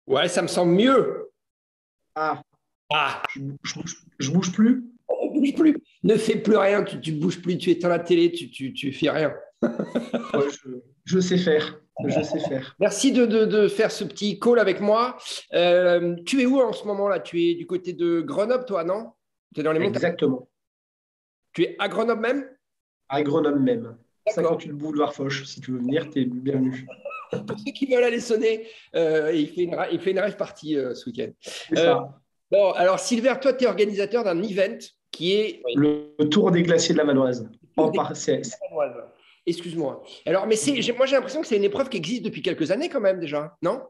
Ouais, ça me semble mieux. Ah, Ah, je bouge plus? ne bouge plus. Ne fais plus rien, tu ne bouges plus, tu éteins la télé, tu fais rien. Ouais, je sais faire. Je sais faire. Merci de faire ce petit call avec moi. Tu es où en ce moment là? Tu es du côté de Grenoble, toi, non? Tu es dans les montagnes. Exactement. Tu es à Grenoble même? À Grenoble même. D'accord. 58 boulevard Foch. Si tu veux venir, t'es bienvenu. Pour ceux qui veulent aller sonner, il fait une rêve partie ce week-end. C'est Euh, ça. bon, alors Silver, toi, tu es organisateur d'un event qui est Le tour des glaciers de la Vanoise. pour En des par... Excuse-moi. Alors, mais moi, j'ai l'impression que c'est une épreuve qui existe depuis quelques années quand même déjà, non?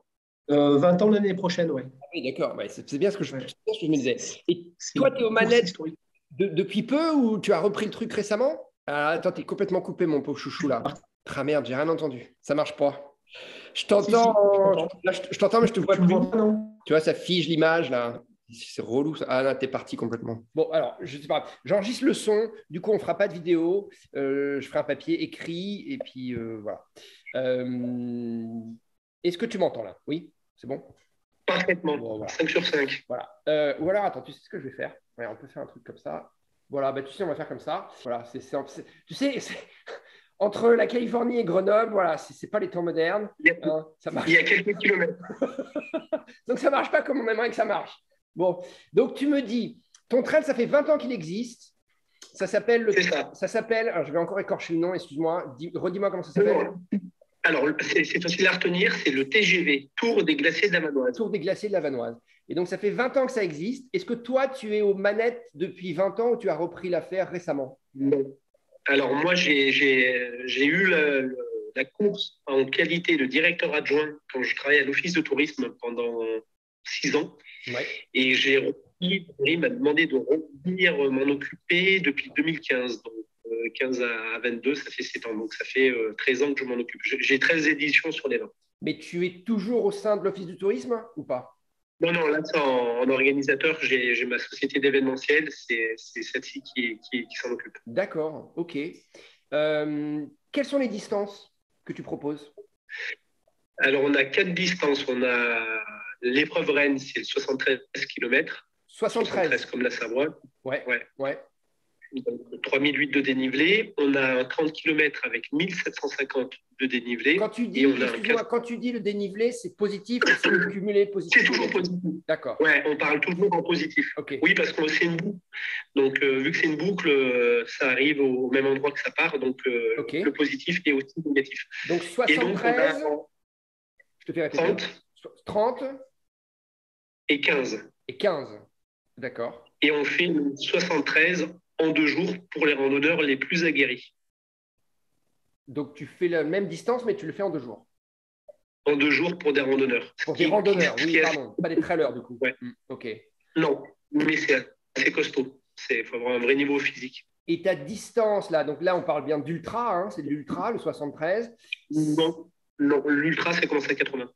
20 ans l'année prochaine, ouais. Ah oui, d'accord. Ouais, c'est bien Ouais. c'est bien ce que je me disais. Et C'est toi, une tu es aux course manettes historique. depuis peu ou tu as repris le truc récemment? Ah, attends, t'es complètement coupé, mon pauvre chouchou là. Ah merde, j'ai rien entendu. Ça marche pas. Je Si, si, t'entends, je t'entends. là, je t'entends, mais je te vois Tu me plus. vois pas, non? Tu vois, ça fige l'image là. C'est relou ça. Ah là, t'es parti complètement. Bon, alors, je sais pas. J'enregistre le son. Du coup, on fera pas de vidéo. Je ferai un papier écrit et puis voilà. Euh, Est-ce que tu m'entends là? Oui, c'est bon. Parfaitement. Bon, voilà. 5 sur 5. Voilà. Ou alors, attends, tu sais ce que je vais faire? Ouais, on peut faire un truc comme ça. Voilà, bah, tu sais, on va faire comme ça. Voilà, tu sais, entre la Californie et Grenoble, voilà, c'est pas les temps modernes. Hein, ça Il marche. y a quelques kilomètres. Donc, ça marche pas comme on aimerait que ça marche. Bon, donc tu me dis, ton trail, ça fait 20 ans qu'il existe. C'est ça. Ça s'appelle, alors, je vais encore écorcher le nom, excuse-moi. Redis-moi comment ça s'appelle. Non. Alors, c'est facile à retenir, c'est le TGV, Tour des glaciers de la Vanoise. Tour des glaciers de la Vanoise. Et donc, ça fait 20 ans que ça existe. Est-ce que toi, tu es aux manettes depuis 20 ans ou tu as repris l'affaire récemment? Non. Alors, moi, j'ai eu la course en qualité de directeur adjoint quand je travaillais à l'Office de tourisme pendant 6 ans. Ouais. Et il m'a demandé de revenir m'en occuper depuis 2015. Donc, 15 à 22, ça fait 7 ans. Donc, ça fait 13 ans que je m'en occupe. J'ai 13 éditions sur les 20. Mais tu es toujours au sein de l'Office du tourisme ou pas? Non, non, là, c'est en organisateur. J'ai ma société d'événementiel. C'est celle-ci qui s'en occupe. D'accord, ok. Quelles sont les distances que tu proposes? Alors, on a 4 distances. On a l'épreuve Rennes, c'est le 73 km. 73 73. comme la Savoie. Ouais, Ouais. ouais. Donc, 3008 de dénivelé. On a un 30 km avec 1750 de dénivelé. Quand tu Et dis, on a un excuse-moi, 4... quand tu dis le dénivelé, c'est positif ou c'est cumulé C'est positif toujours négatif? positif. D'accord, Ouais, on parle toujours en positif. ok, Oui, parce que c'est une boucle. Donc, vu que c'est une boucle, ça arrive au même endroit que ça part. Donc, ok. le positif est aussi négatif. Donc Et donc, on a 73, je te fais répéter, 30 30 et 15. et 15. D'accord. Et on fait une 73 en 2 jours pour les randonneurs les plus aguerris. Donc tu fais la même distance, mais tu le fais en 2 jours. En 2 jours pour des randonneurs. Pour des randonneurs, oui, Est... pardon, pas des trailers du coup. Ouais. Ok. Non, mais c'est assez costaud. Il faut avoir un vrai niveau physique. Et ta distance là, donc là on parle bien d'ultra, hein, c'est de l'ultra, le 73. Non, non, l'ultra, ça commence à 80.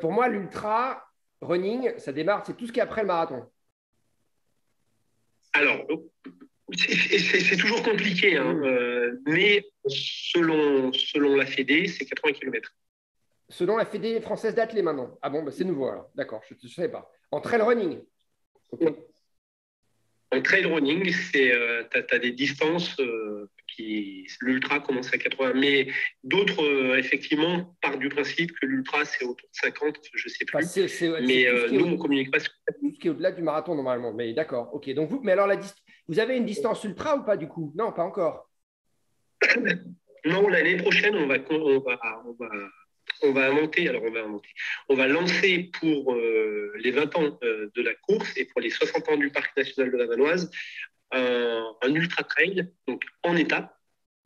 Pour moi, l'ultra running, ça démarre, c'est tout ce qui est après le marathon. Alors, c'est toujours compliqué, hein, Mmh. mais selon la Fédé, c'est 80 km. Selon la Fédé française d'athlée maintenant. Ah bon, bah, c'est nouveau alors. D'accord, je ne savais pas. En trail running. Ok. En trail running, tu as des distances l'ultra commence à 80, mais d'autres, effectivement, partent du principe que l'ultra, c'est autour de 50, je ne sais Enfin, plus. c'est Mais nous, on ne communique pas sur tout ce qui est au-delà du marathon normalement. Mais d'accord, ok. Donc vous, mais alors vous avez une distance ultra ou pas du coup? Non, pas encore. Non, l'année prochaine, on va inventer, alors on va lancer pour les 20 ans de la course et pour les 60 ans du Parc national de la Vanoise un ultra trail, donc en étape.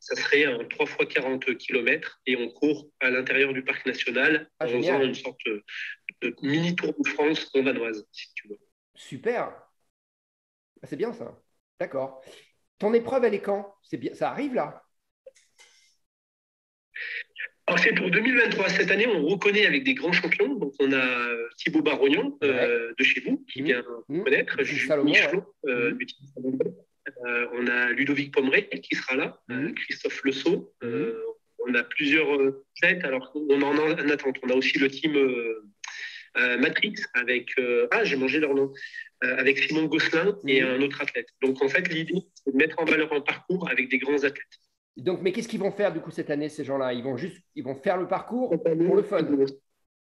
Ça serait un 3 fois 40 km et on court à l'intérieur du Parc national Ah, en faisant génial. une sorte de mini Tour de France en vanoise, si tu veux. Super. Ah, c'est bien ça. D'accord. Ton épreuve, elle est quand? C'est bien, ça arrive là? Alors, c'est pour 2023. Cette année, on reconnaît avec des grands champions. Donc, on a Thibaut Barognon Ouais. de chez vous, qui Mmh. vient Mmh. connaître, Du Team Salomon, ouais. Michelot Mmh. du Team Salomon. On a Ludovic Pomeray qui sera là, Mmh. Christophe Le Sceau, Mmh. On a plusieurs athlètes. Alors, on en a en attente. On a aussi le team Matrix avec j'ai mangé leur nom. Avec Simon Gosselin et un autre athlète. Donc, en fait, l'idée, c'est de mettre en valeur un parcours avec des grands athlètes. Donc, mais qu'est-ce qu'ils vont faire du coup cette année, ces gens-là? Ils vont faire le parcours pour le fun.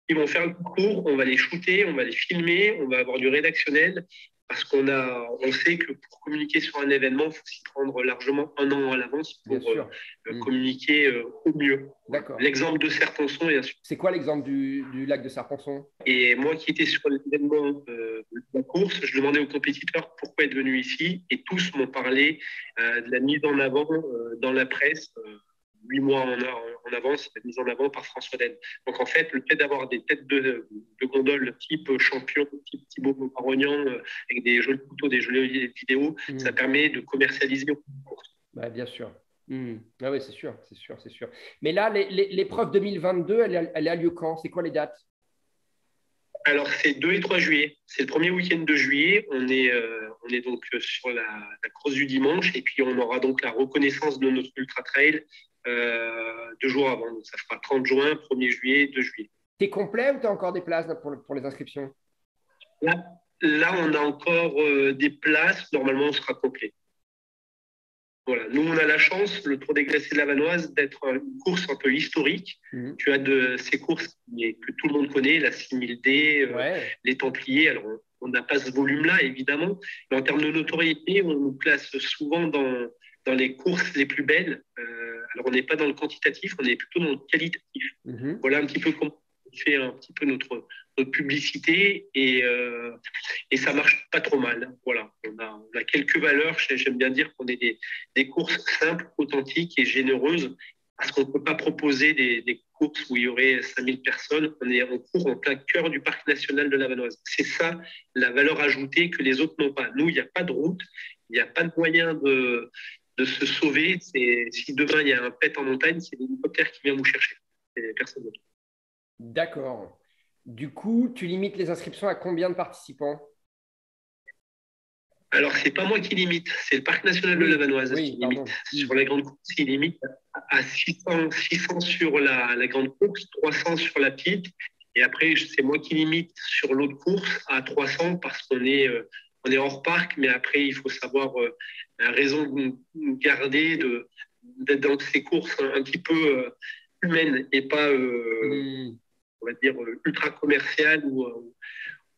Ils vont faire le parcours, on va les shooter, on va les filmer, on va avoir du rédactionnel, parce on sait que pour communiquer sur un événement, il faut s'y prendre largement un an à l'avance pour communiquer au mieux. D'accord. L'exemple de Serponçon est sûr. C'est quoi l'exemple du lac de Serponçon? Et moi qui étais sur l'événement de la course, je demandais aux compétiteurs pourquoi être venus ici, et tous m'ont parlé de la mise en avant dans la presse. 8 mois en avance, mise en avant par François Den. Donc en fait, le fait d'avoir des têtes de gondole type champion, type Thibaut Marognan, avec des jolis photos, des jolies vidéos, ça permet de commercialiser. Bah, bien sûr. Ah oui, c'est sûr. Mais là, l'épreuve 2022, elle a lieu quand? C'est quoi les dates? Alors, c'est 2 et 3 juillet. C'est le premier week-end de juillet. On est donc sur la course du dimanche, et puis on aura donc la reconnaissance de notre ultra trail 2 jours avant. Donc, ça fera 30 juin, 1er juillet, 2 juillet. T'es complet ou tu as encore des places pour les inscriptions? Là, on a encore des places. Normalement, on sera complet. Voilà. Nous, on a la chance, le Tour des Glaciers de la Vanoise, d'être une course un peu historique. Tu as de ces courses que tout le monde connaît, la 6000D, les Templiers. Alors, on n'a pas ce volume-là, évidemment. Mais en termes de notoriété, on nous place souvent dans les courses les plus belles. Alors, on n'est pas dans le quantitatif, on est plutôt dans le qualitatif. Voilà un petit peu comment on fait un petit peu notre publicité, et ça marche pas trop mal. Voilà, on a quelques valeurs. J'aime bien dire qu'on est des courses simples, authentiques et généreuses, parce qu'on ne peut pas proposer des courses où il y aurait 5000 personnes. On court en plein cœur du parc national de la Vanoise. C'est ça la valeur ajoutée que les autres n'ont pas. Nous, il n'y a pas de route, il n'y a pas de moyen de se sauver. Si demain il y a un pet en montagne, c'est l'hélicoptère qui vient vous chercher. C'est personne d'autre. D'accord. Du coup, tu limites les inscriptions à combien de participants? Alors, ce n'est pas moi qui limite, c'est le parc national de la Vanoise qui limite. Sur la grande course, il limite à 600 sur la grande course, 300 sur la petite. Et après, c'est moi qui limite sur l'autre course à 300, parce qu'on est hors parc. Mais après, il faut savoir la raison de garder, d'être dans ces courses un petit peu humaines, et pas, on va dire, ultra commerciales, où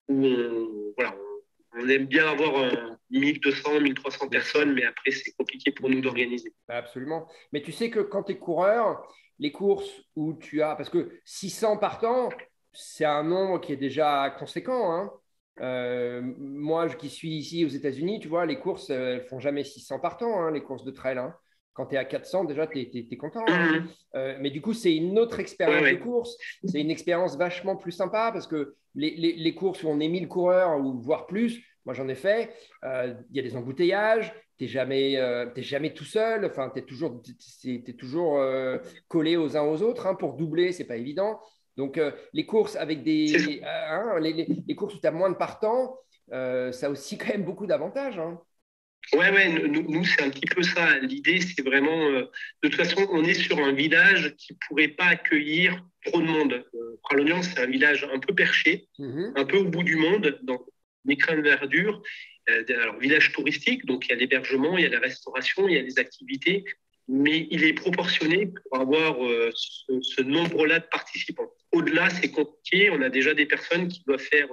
on aime bien avoir 1200, 1300 personnes, mais après, c'est compliqué pour nous d'organiser. Absolument. Mais tu sais que quand tu es coureur, les courses où tu as… Parce que 600 partants, c'est un nombre qui est déjà conséquent. Moi, qui suis ici aux États-Unis, tu vois, les courses, elles ne font jamais 600 partants, les courses de trail. Quand tu es à 400, déjà, tu es content. Mais du coup, c'est une autre expérience de course. C'est une expérience vachement plus sympa, parce que les courses où on est 1000 coureurs, ou voire plus, moi, j'en ai fait, il y a des embouteillages, tu n'es jamais tout seul, enfin, tu es toujours collé aux uns aux autres. Pour doubler, ce n'est pas évident. Donc, les courses avec les courses où tu as moins de partants, ça a aussi quand même beaucoup d'avantages. Nous, c'est un petit peu ça. L'idée, c'est vraiment… de toute façon, on est sur un village qui ne pourrait pas accueillir trop de monde. Pralognan, c'est un village un peu perché, un peu au bout du monde, dans un écrin de verdure. Alors, village touristique, donc il y a l'hébergement, il y a la restauration, il y a les activités, mais il est proportionné pour avoir ce nombre-là de participants. Au-delà, c'est compliqué. On a déjà des personnes qui doivent faire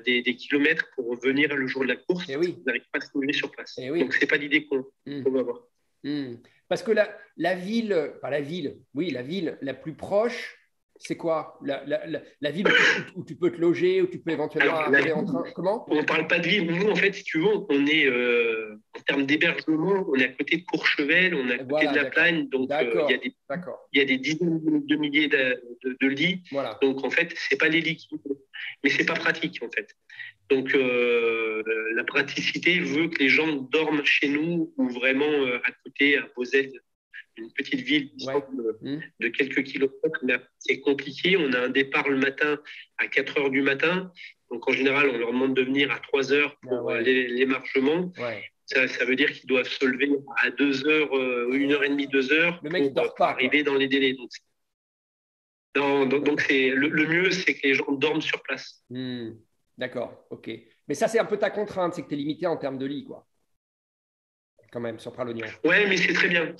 des kilomètres pour venir le jour de la course. Ils n'arrivent pas à se loger sur place. Donc, ce n'est pas l'idée qu'on va avoir. Parce que la ville la plus proche, c'est quoi? La ville où tu peux te loger, où tu peux éventuellement arriver en train. Comment? On ne parle pas de ville. Nous, en fait, si tu veux, on est, en termes d'hébergement, on est à côté de Courchevel, on est à côté de la Plagne. Donc, il y a des dizaines de milliers de lits. Voilà. Donc, en fait, ce n'est pas les lits qui… Mais ce n'est pas pratique, en fait. Donc, la praticité veut que les gens dorment chez nous, ou vraiment à côté, à Beauzelle, une petite ville de quelques kilomètres. Mais c'est compliqué. On a un départ le matin à 4 heures du matin. Donc, en général, on leur demande de venir à 3 heures pour l'émargement. Ça veut dire qu'ils doivent se lever à 2h, 1h30, 2h Le mec, il dort pour pas, arriver dans les délais. Donc le mieux, c'est que les gens dorment sur place. D'accord, ok. Mais ça, c'est un peu ta contrainte, c'est que tu es limité en termes de lit, quoi. Quand même, sur Pralognan. Ouais, mais c'est très bien.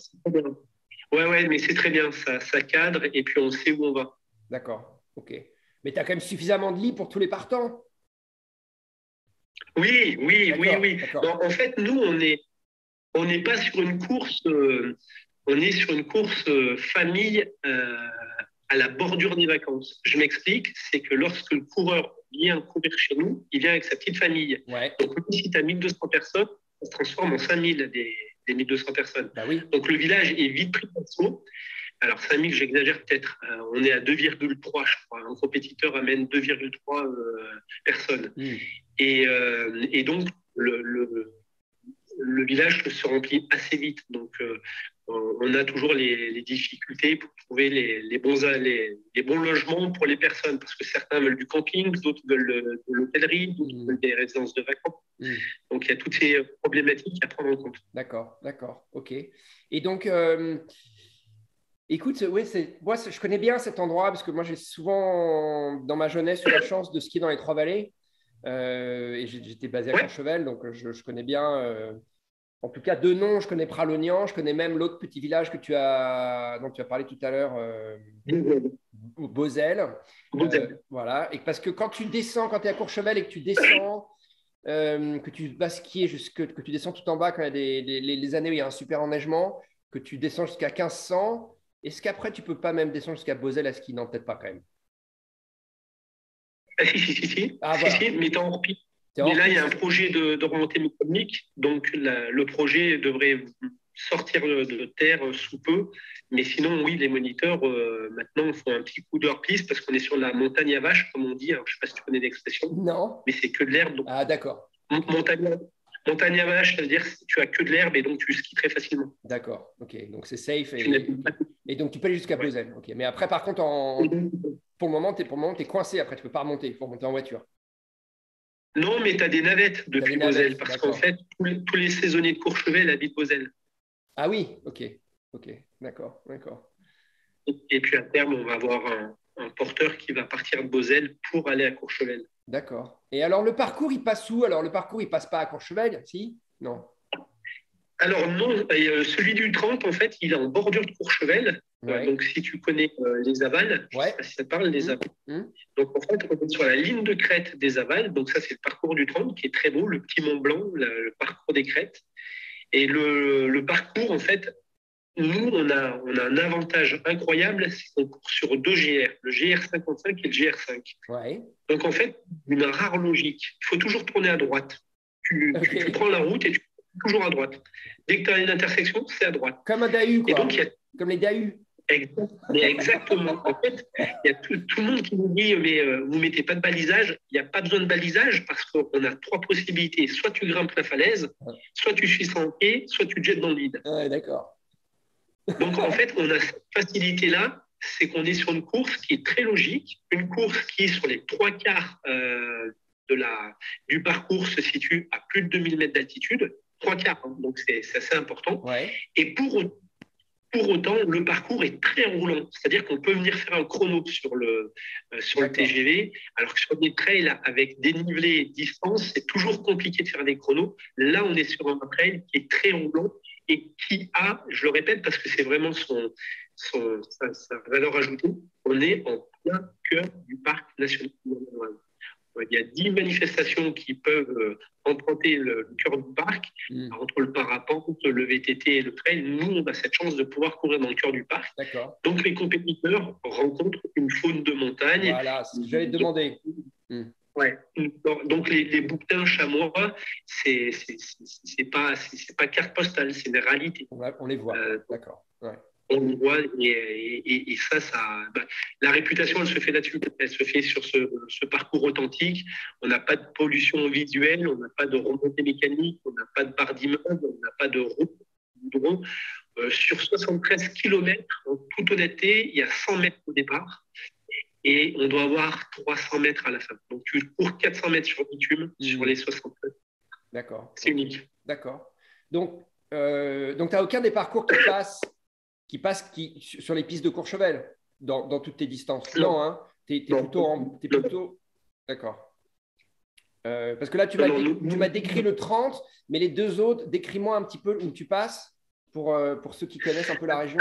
Ouais, mais c'est très bien. Ça cadre et puis on sait où on va. D'accord, ok. Mais tu as quand même suffisamment de lits pour tous les partants. Oui. D'accord. En fait, nous, on n'est pas sur une course, on est sur une course famille à la bordure des vacances. Je m'explique, c'est que lorsque le coureur vient courir chez nous, il vient avec sa petite famille. Ouais. Donc, même si tu as 1200 personnes, ça se transforme en 5000 des 1200 personnes. Bah oui. Donc, le village est vite pris d'assaut. Alors, 5000, j'exagère peut-être. On est à 2,3, je crois. Un compétiteur amène 2,3 personnes. Et donc, le village se remplit assez vite. Donc, on a toujours les difficultés pour trouver les bons logements pour les personnes, parce que certains veulent du camping, d'autres veulent de l'hôtellerie, d'autres veulent des résidences de vacances. Donc, il y a toutes ces problématiques à prendre en compte. D'accord, ok. Et donc, écoute, ouais, moi, je connais bien cet endroit parce que moi, j'ai souvent, dans ma jeunesse, eu la chance de skier dans les Trois-Vallées. Et j'étais basé à Courchevel, donc je connais bien. En tout cas, de nom, je connais Pralognan, je connais même l'autre petit village dont tu as parlé tout à l'heure, Beauzelle. Voilà. Et parce que quand tu descends, quand tu es à Courchevel et que tu descends, que tu vas skier, que tu descends tout en bas quand il y a les années où il y a un super enneigement, que tu descends jusqu'à 1500, est-ce qu'après tu peux pas même descendre jusqu'à Beauzelle à ski? Non, peut-être pas quand même. Ah, si. Ah, voilà. Mais t'es en repli. Mais là, il y a un projet de remontée mécanique. Donc, le projet devrait sortir de terre sous peu. Mais sinon, oui, les moniteurs, maintenant, font un petit coup de hors-piste parce qu'on est sur la montagne à vache, comme on dit. Alors, je ne sais pas si tu connais l'expression. Non. Mais c'est que de l'herbe. Ah, d'accord. Montagne à vache, ça veut dire que tu as que de l'herbe et donc tu skis très facilement. D'accord, ok. Donc, c'est safe. Et donc, tu peux aller jusqu'à Beauzelle. Ok. Mais après, par contre, pour le moment, tu es coincé. Après, tu ne peux pas remonter. Il faut remonter en voiture. Non, mais tu as des navettes depuis Beauzelle. Parce qu'en fait, tous les saisonniers de Courchevel habitent Beauzelle. Ah oui, ok. D'accord. Et puis à terme, on va avoir un porteur qui va partir de Beauzelle pour aller à Courchevel. D'accord. Et alors, le parcours, il passe où? Alors, le parcours, il passe pas à Courchevel, si? Non. Alors non, celui du 30, en fait, il est en bordure de Courchevel. Ouais. Donc si tu connais les Avals, je ne sais pas si ça te parle, les Avals. Donc en fait, on est sur la ligne de crête des Avals. Donc ça, c'est le parcours du 30 qui est très beau, le petit Mont Blanc, le parcours des crêtes. Et le parcours, en fait, nous, on a un avantage incroyable, c'est qu'on court sur 2 GR, le GR55 et le GR5. Ouais. Donc en fait, une rare logique. Il faut toujours tourner à droite. Tu prends la route et tu cours toujours à droite. Dès que tu as une intersection, c'est à droite. Comme un DAU, quoi. Et donc, comme les DAU. Exactement. En fait, il y a tout le monde qui nous dit mais vous ne mettez pas de balisage. Il n'y a pas besoin de balisage parce qu'on a 3 possibilités. Soit tu grimpes la falaise, soit tu suis sans pied, soit tu te jettes dans le vide. Ouais, d'accord. Donc, en fait, on a cette facilité-là, c'est qu'on est sur une course qui est très logique, une course qui, sur les 3/4 du parcours, se situe à plus de 2000 mètres d'altitude. 3/4, hein, donc c'est assez important. Ouais. Et pour autant, le parcours est très roulant. C'est-à-dire qu'on peut venir faire un chrono sur le TGV, alors que sur des trails avec dénivelé et distance, c'est toujours compliqué de faire des chronos. Là, on est sur un trail qui est très roulant et qui a, je le répète parce que c'est vraiment sa valeur ajoutée, on est en plein cœur du parc national de Vanoise. Il y a 10 manifestations qui peuvent emprunter le cœur du parc, entre le parapente, le VTT et le trail. Nous, on a cette chance de pouvoir courir dans le cœur du parc. Donc, les compétiteurs rencontrent une faune de montagne. Voilà, c'est ce que j'allais te demander. Ouais. Donc, les bouquetins chamois, c'est pas carte postale, c'est des réalités. On les voit, d'accord. Ouais. On le voit et ça la réputation, elle se fait là-dessus. Elle se fait sur ce parcours authentique. On n'a pas de pollution visuelle, on n'a pas de remontée mécanique, on n'a pas de barre d'immeuble, on n'a pas de route. Sur 73 km, en toute honnêteté, il y a 100 mètres au départ et on doit avoir 300 mètres à la fin. Donc tu cours 400 mètres sur bitume sur les 73. D'accord. C'est unique. D'accord. Donc, tu n'as aucun des parcours qui passent sur les pistes de Courchevel dans toutes tes distances. Non, hein, tu es plutôt. D'accord. Parce que là, tu m'as décrit le 30, mais les deux autres, décris-moi un petit peu où tu passes pour ceux qui connaissent un peu la région.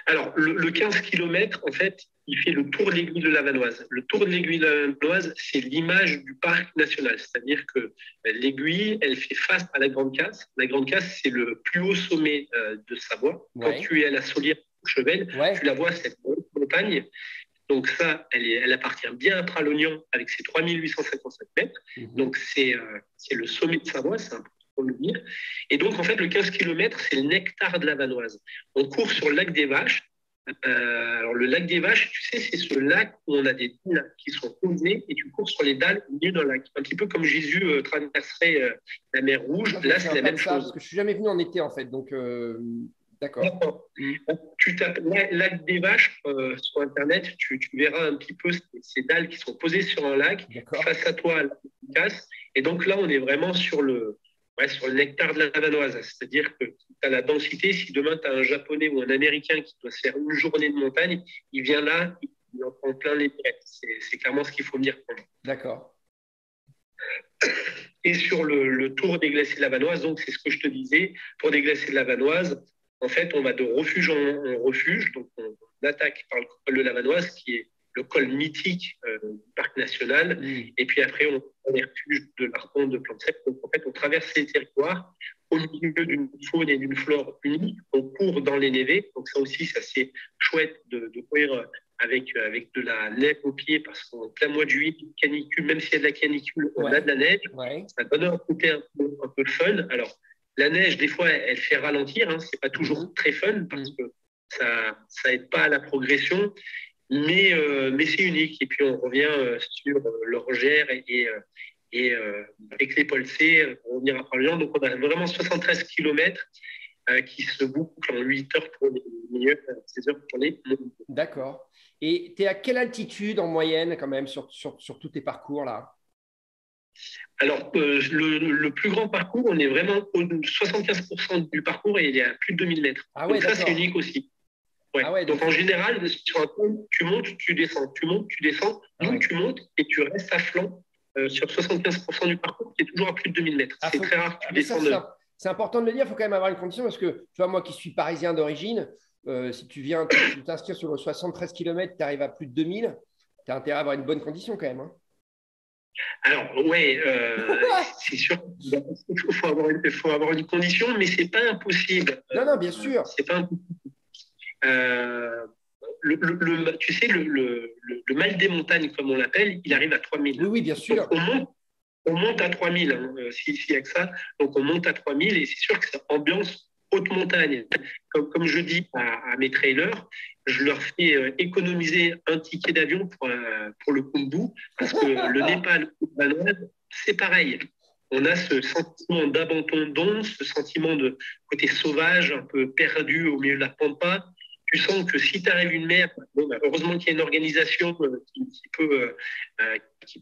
Alors, le 15 km, en fait, il fait le tour de l'aiguille de la Vanoise. Le tour de l'aiguille de la Vanoise, c'est l'image du parc national. C'est-à-dire que l'aiguille, elle fait face à la Grande Casse. La Grande Casse, c'est le plus haut sommet de Savoie. Ouais. Quand tu es à la Solière au Chevel, ouais, tu la vois, cette montagne. Donc ça, elle appartient bien à Pralognan avec ses 3855 mètres. Mmh. Donc c'est le sommet de Savoie, c'est important de le dire. Et donc en fait, le 15 km, c'est le nectar de la Vanoise. On court sur le lac des Vaches. Alors le lac des Vaches, tu sais, c'est ce lac où on a des dalles qui sont posées et tu cours sur les dalles au milieu d'un lac. Un petit peu comme Jésus traverserait la mer Rouge. Là, c'est la même chose. Parce que je suis jamais venu en été en fait, donc d'accord. Tu tapes lac des Vaches sur Internet, tu verras un petit peu ces dalles qui sont posées sur un lac. Face à toi, la casse. Et donc là, on est vraiment sur le nectar de la Vanoise. C'est-à-dire que tu as la densité. Si demain, tu as un Japonais ou un Américain qui doit se faire une journée de montagne, il vient là, il en prend plein les têtes. C'est clairement ce qu'il faut venir prendre. D'accord. Et sur le tour des glaciers de la Vanoise, donc c'est ce que je te disais, pour des glaciers de la Vanoise, en fait, on va de refuge en refuge. Donc, on attaque par le col de la Vanoise, qui est le col mythique du parc national. Mmh. Et puis après, on va les refuges de l'Arpon, de Plantsec. Donc, en fait, on traverse ces territoires au milieu d'une faune et d'une flore unique. On court dans les névés. Donc, ça aussi, c'est assez chouette de courir avec de la neige aux pieds, parce qu'en plein mois de juillet, canicule, même s'il y a de la canicule, on a de la neige. Ouais. Ça donne un côté un peu fun. Alors, la neige, des fois, elle fait ralentir. Hein. Ce n'est pas toujours très fun parce que ça n'aide pas à la progression, mais c'est unique. Et puis, on revient sur l'Orgère et avec les Pôles C, on revenir à Pralognan. Donc, on a vraiment 73 km qui se bouclent en 8 heures pour les milieux, 16 heures pour les monts. D'accord. Et tu es à quelle altitude en moyenne, quand même, sur tous tes parcours là? Alors, le plus grand parcours, on est vraiment au 75% du parcours et il est à plus de 2000 mètres. Ah ouais, donc ça, c'est unique aussi. Ouais. Ah ouais, donc en général, sur un pont, tu montes, tu descends, tu montes, tu descends. Donc ouais, tu montes et tu restes à flanc sur 75% du parcours qui est toujours à plus de 2000 mètres. C'est très rare que tu descendes. C'est important de le dire, il faut quand même avoir une condition parce que, tu vois, moi qui suis parisien d'origine, si tu viens t'inscrire sur le 73 km, tu arrives à plus de 2000, tu as intérêt à avoir une bonne condition quand même. Hein. Alors, oui, c'est sûr qu'il faut avoir une condition, mais ce n'est pas impossible. Non, bien sûr. C'est pas impossible. Tu sais, le mal des montagnes, comme on l'appelle, il arrive à 3000. Oui, bien sûr. Donc, on monte à 3000, hein, s'il y a que ça. Donc, on monte à 3000 et c'est sûr que c'est ambiance haute montagne. Comme je dis à mes trailers, je leur fais économiser un ticket d'avion pour le Khumbu, parce que le Népal ou le Vanoise, c'est pareil. On a ce sentiment d'abandon, ce sentiment de côté sauvage, un peu perdu au milieu de la pampa. Tu sens que si t'arrive une mer, heureusement qu'il y a une organisation qui peut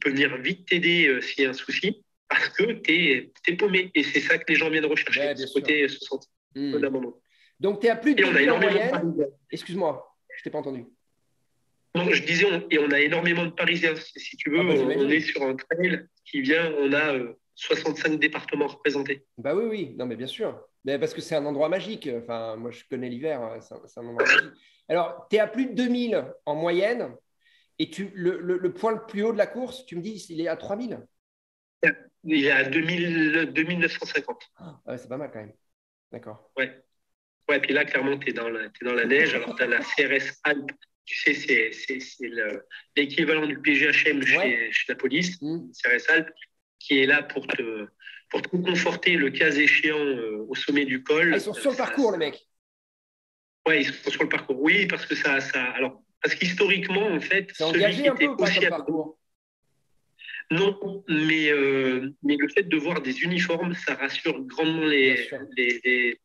venir vite t'aider s'il y a un souci, parce que t'es paumé. Et c'est ça que les gens viennent rechercher, ce sentiment d'abandon. Donc, tu es à plus de 2000 en moyenne. Excuse-moi, je ne t'ai pas entendu. Non, je disais, on a énormément de Parisiens. Si tu veux, on est sur un trail qui vient, on a 65 départements représentés. Bah oui, non, mais bien sûr. Mais parce que c'est un endroit magique. Enfin, moi, je connais l'hiver, c'est un endroit magique. Alors, tu es à plus de 2000 en moyenne. Et le point le plus haut de la course, tu me dis, il est à 3000? Il est à 2950. Ouais, c'est pas mal quand même. D'accord. Ouais, puis là, clairement, tu es dans la neige. Alors, tu as la CRS Alpes. Tu sais, c'est l'équivalent du PGHM chez la police, CRS Alpes, qui est là pour te conforter le cas échéant au sommet du col. Ah, ils sont sur le parcours, les mecs. Ouais, ils sont sur le parcours. Oui, parce que parce qu'historiquement, en fait, c'est engagé un peu ou pas sur le parcours? Non, mais le fait de voir des uniformes, ça rassure grandement les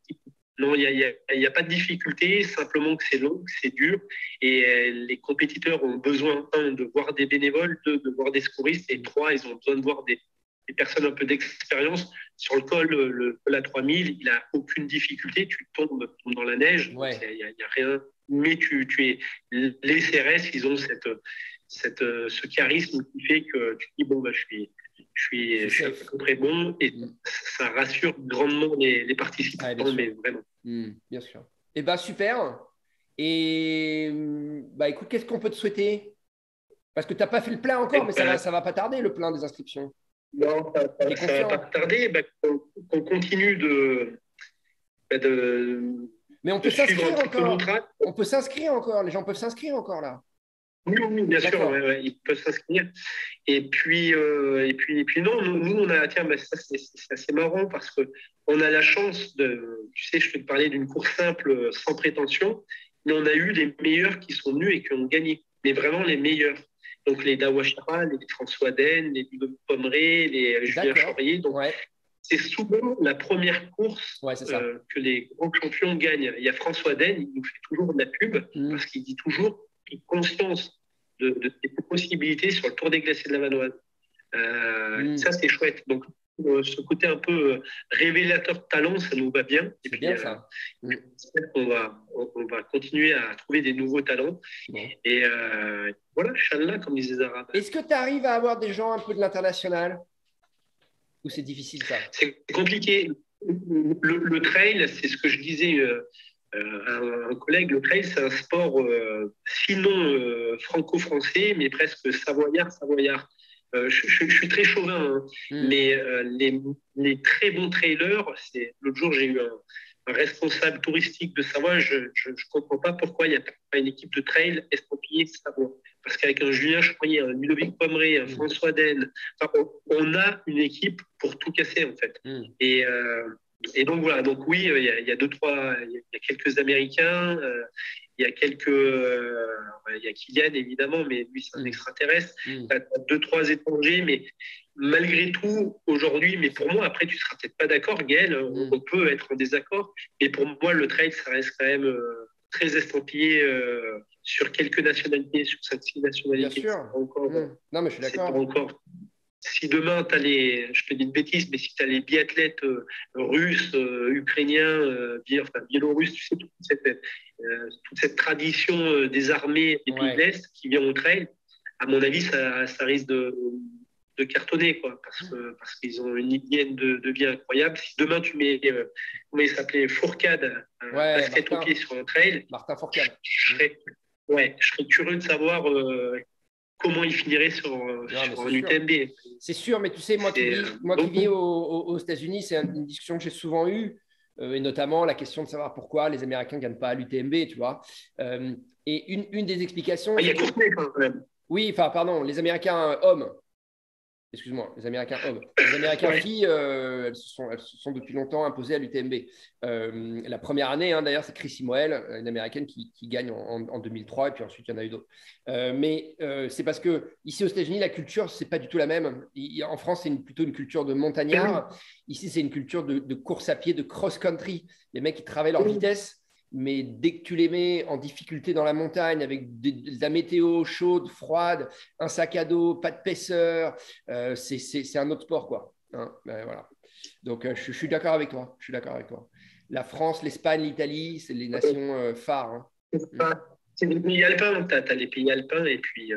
non, il n'y a pas de difficulté, simplement que c'est long, que c'est dur. Et les compétiteurs ont besoin, un, de voir des bénévoles, deux, de voir des secouristes, et trois, ils ont besoin de voir des personnes un peu d'expérience. Sur le col, le col à 3000, il n'a aucune difficulté. Tu tombes dans la neige, Ouais. il n'y a rien. Mais les CRS, ils ont ce charisme qui fait que tu te dis, bon, bah, je suis à peu près bon, et ça rassure grandement les participants, mais vraiment. Bien sûr. Eh bien, super. Et bah, écoute, qu'est-ce qu'on peut te souhaiter? Parce que tu n'as pas fait le plein encore, mais ça va pas tarder, le plein des inscriptions. Non, ça va pas tarder. Qu'on continue mais on peut s'inscrire encore. On peut s'inscrire encore. Les gens peuvent s'inscrire encore là. Oui, bien sûr, ouais, ils peuvent s'inscrire. Et puis non, nous on a, tiens, ça c'est assez marrant parce que on a la chance tu sais, je vais te parler d'une course simple sans prétention, mais on a eu les meilleurs qui sont venus et qui ont gagné, mais vraiment les meilleurs. Donc les Dawashara, les François Den, les Ludovic Pomeré, les Julien Chaurier. Donc c'est souvent la première course que les grands champions gagnent. Il y a François Den, il nous fait toujours de la pub parce qu'il dit toujours qu'il conscience de ses possibilités sur le Tour des Glaciers de la Vanoise. Ça, c'est chouette. Donc, ce côté un peu révélateur de talent, ça nous va bien. Et puis, bien ça. On va continuer à trouver des nouveaux talents. Et voilà, Inch'Allah, comme disait Zara. Est-ce que tu arrives à avoir des gens un peu de l'international? Ou c'est difficile, ça? C'est compliqué. Le trail, c'est ce que je disais un collègue, le trail, c'est un sport sinon franco-français, mais presque savoyard. Je suis très chauvin, mais les très bons trailers, l'autre jour, j'ai eu un responsable touristique de Savoie, je ne comprends pas pourquoi il n'y a pas une équipe de trail estampillée Savoie. Parce qu'avec un Julien Chaurier, un Ludovic Pomeré, un François Den, on a une équipe pour tout casser, en fait. Et donc voilà, donc oui, il y a quelques Américains, il y a Kylian évidemment, mais lui c'est un extraterrestre. Tu as 2-3 étrangers, mais malgré tout, aujourd'hui, mais pour moi, après tu ne seras peut-être pas d'accord, Gaël, on peut être en désaccord, mais pour moi, le trail, ça reste quand même très estampillé sur quelques nationalités, sur 5-6 nationalités. Bien sûr. Non, mais je suis d'accord. Si demain, je te dis une bêtise, mais si tu as les biathlètes russes, ukrainiens, biélorusses, tu sais, toute cette tradition des armées des pays de l'Est qui vient au trail, à mon avis, ça risque de cartonner, quoi, parce qu'ils ont une hygiène de vie incroyable. Si demain, tu mets, comment il s'appelait, Fourcade, un basket au pied sur un trail, Martin Fourcade. Je serais curieux de savoir comment il finirait sur un UTMB. C'est sûr, mais tu sais, moi qui vis aux États-Unis, c'est une discussion que j'ai souvent eue, et notamment la question de savoir pourquoi les Américains ne gagnent pas à l'UTMB, tu vois. Et une des explications… Il y a Courtenay quand même. Oui, enfin, pardon, les Américains hommes. Excuse-moi, les Américains hommes. Les Américains filles, elles se sont depuis longtemps imposées à l'UTMB. La première année, d'ailleurs, c'est Chrissy Moelle, une Américaine qui gagne en 2003, et puis ensuite, il y en a eu d'autres. Mais c'est parce qu'ici, aux États-Unis, la culture, ce n'est pas du tout la même. En France, c'est plutôt une culture de montagnard. Ici, c'est une culture de course à pied, de cross-country. Les mecs, ils travaillent leur vitesse. Mais dès que tu les mets en difficulté dans la montagne avec de la météo chaude, froide, un sac à dos, pas de paisseur, c'est un autre sport, quoi. Voilà. Donc, je suis d'accord avec toi. La France, l'Espagne, l'Italie, c'est les nations phares. C'est les pays alpins, tu as les pays alpins, et puis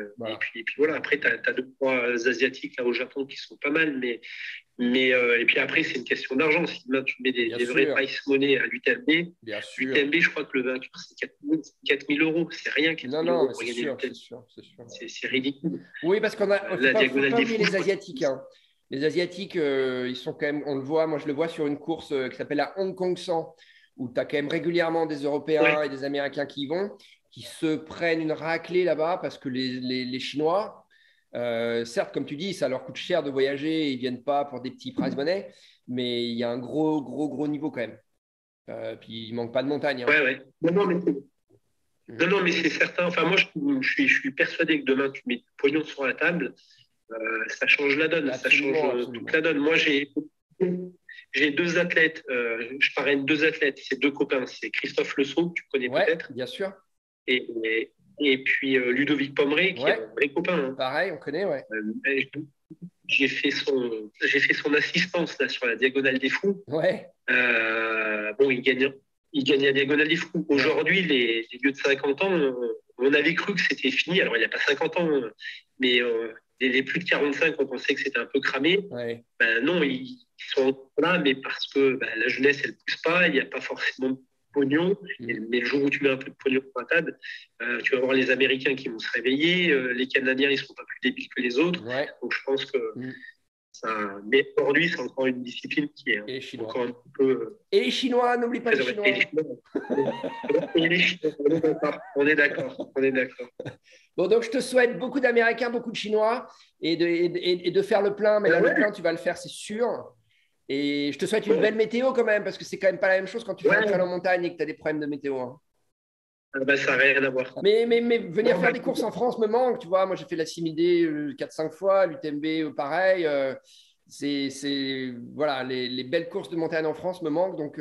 voilà. Après, tu as 2-3 Asiatiques là au Japon qui sont pas mal, mais et puis après, c'est une question d'argent. Si demain tu mets des vrais price money à l'UTMB, je crois que le vainqueur, c'est 4 000 euros. C'est rien, 4 000 euros pour gagner l'UTMB. C'est ridicule. Oui, parce qu'on a faut pas oublier les Asiatiques. Les Asiatiques, ils sont quand même, on le voit, moi je le vois sur une course qui s'appelle la Hong Kong 100, où tu as quand même régulièrement des Européens et des Américains qui y vont, qui se prennent une raclée là-bas parce que les Chinois… certes, comme tu dis, ça leur coûte cher de voyager, ils ne viennent pas pour des petits prize money, mais il y a un gros niveau quand même. Puis il ne manque pas de montagne. Ouais. Non, mais c'est certain. Enfin, moi, je suis persuadé que demain, tu mets du pognon sur la table, ça change la donne, absolument, ça change toute la donne. Moi, j'ai 2 athlètes, je parraine 2 athlètes, c'est 2 copains, c'est Christophe Lesault, que tu connais peut-être. Bien sûr. Et puis Ludovic Pomeré, qui est un vrai copain. Pareil, on connaît, j'ai fait son assistance là, sur la Diagonale des Fous. Ouais. Bon, il gagne la Diagonale des Fous. Aujourd'hui, les vieux de 50 ans, on avait cru que c'était fini. Alors, il n'y a pas 50 ans, mais les plus de 45, on pensait que c'était un peu cramé. Ouais. Ben non, ils sont là, mais parce que la jeunesse, elle ne pousse pas, il n'y a pas forcément de pognon. Mais le jour où tu mets un peu de pognon pour la table, tu vas voir les Américains qui vont se réveiller, les Canadiens, ils ne seront pas plus débiles que les autres. Ouais. Donc, je pense que mais aujourd'hui, c'est encore une discipline qui est encore un peu. Et les Chinois, n'oublie pas les Chinois. Et les Chinois, on est d'accord. Bon, donc je te souhaite beaucoup d'Américains, beaucoup de Chinois et de faire le plein. Mais là, le plein, tu vas le faire, c'est sûr. Et je te souhaite une belle météo quand même, parce que c'est quand même pas la même chose quand tu fais un trail en montagne et que tu as des problèmes de météo. Hein. Ça n'a rien à voir. Mais venir faire des courses en France me manque, tu vois. Moi, j'ai fait la 6000D 4-5 fois, l'UTMB pareil. Voilà, les belles courses de montagne en France me manquent. Donc,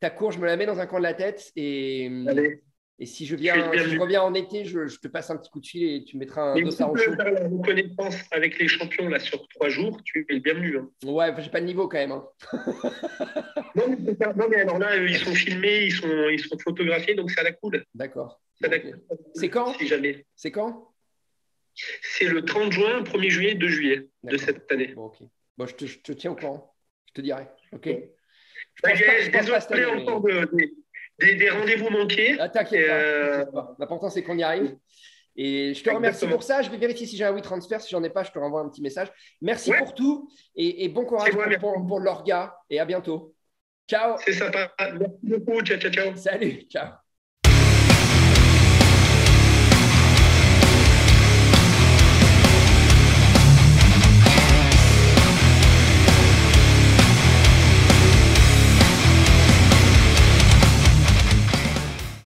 ta course, je me la mets dans un coin de la tête. Et si je reviens en été, je te passe un petit coup de fil et tu mettras un dossard au chaud. Si tu veux faire la reconnaissance avec les champions là, sur 3 jours, tu es le bienvenu. Hein. Ouais, j'ai pas de niveau quand même. Hein. Non, mais alors là, ils sont filmés, ils sont photographiés, donc c'est à la cool. D'accord. Okay. C'est quand? Si jamais. C'est quand? C'est le 30 juin, 1er juillet, 2 juillet de cette année. Bon, ok. Bon, je te tiens au courant. Je te dirai. Ok. Désolé encore des rendez-vous manqués. T'inquiète pas. L'important, c'est qu'on y arrive. Et je te remercie pour ça. Je vais vérifier si j'ai un WeTransfer. Si j'en ai pas, je te renvoie un petit message. Merci pour tout et bon courage pour l'orga. Et à bientôt. Ciao. C'est sympa. Merci beaucoup. Ciao. Salut. Ciao.